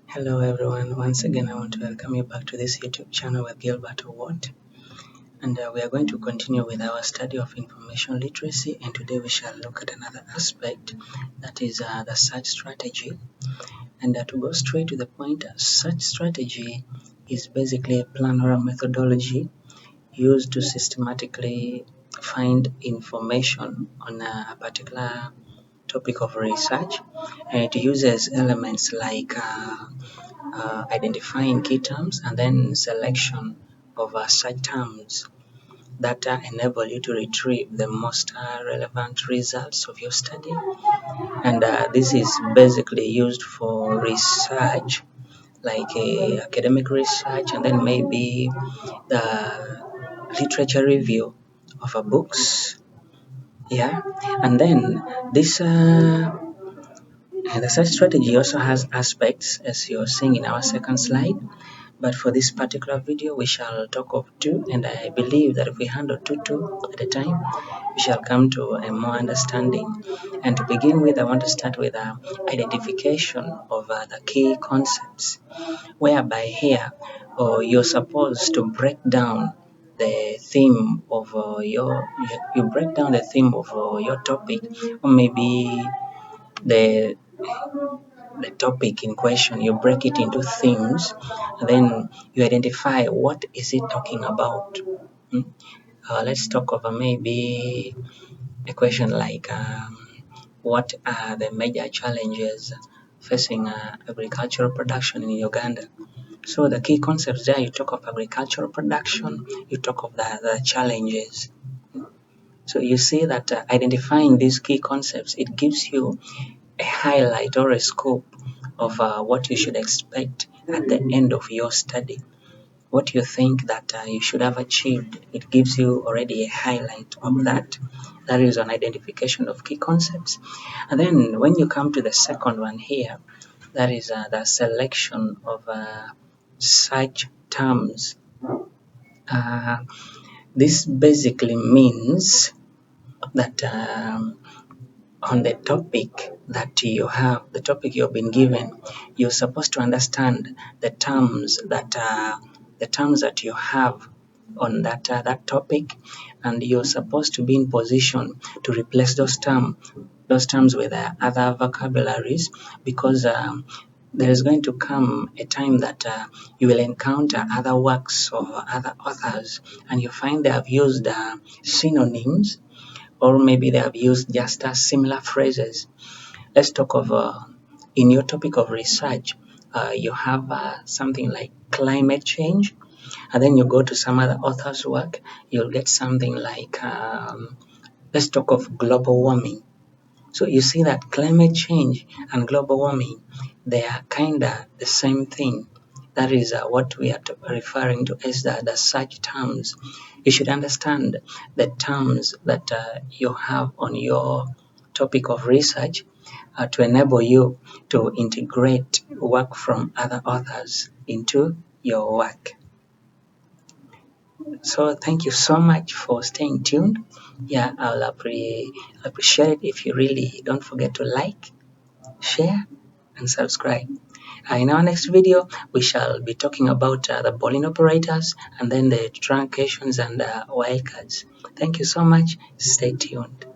Hello everyone, once again I want to welcome you back to this YouTube channel with Gilbert Award, and we are going to continue with our study of information literacy, and today we shall look at another aspect, that is the search strategy. And to go straight to the point, search strategy is basically a plan or a methodology used to systematically find information on a particular topic of research, and it uses elements like identifying key terms and then selection of such terms that enable you to retrieve the most relevant results of your study. And this is basically used for research, like academic research, and then maybe the literature review of books. Yeah, and then this the search strategy also has aspects, as you're seeing in our second slide. But for this particular video, we shall talk of two, and I believe that if we handle two at a time, we shall come to a more understanding. And to begin with, I want to start with identification of the key concepts, whereby here you're supposed to break down the theme of you break down the theme of your topic, or maybe the the topic in question, you break it into themes, and then you identify what is it talking about. Hmm? Let's talk over maybe a question like what are the major challenges facing agricultural production in Uganda. So the key concepts there, you talk of agricultural production, you talk of the challenges. So you see that identifying these key concepts, it gives you a highlight or a scope of what you should expect at the end of your study. What you think that you should have achieved, it gives you already a highlight of that. That is an identification of key concepts. And then when you come to the second one here, that is the selection of such terms. Uh, this basically means that on the topic that you have, the topic you've been given, you're supposed to understand the terms that you have on that topic, and you're supposed to be in position to replace those terms with other vocabularies, because there is going to come a time that you will encounter other works of other authors, and you find they have used synonyms, or maybe they have used just similar phrases. Let's talk of in your topic of research, you have something like climate change, and then you go to some other author's work, you'll get something like let's talk of global warming. So you see that climate change and global warming, they are kind of the same thing. That is what we are referring to as the search terms. You should understand the terms that you have on your topic of research to enable you to integrate work from other authors into your work. So thank you so much for staying tuned. Yeah, I'll appreciate it if you really don't forget to like, share, and subscribe. In our next video, we shall be talking about the Boolean operators, and then the truncations and wildcards. Thank you so much. Stay tuned.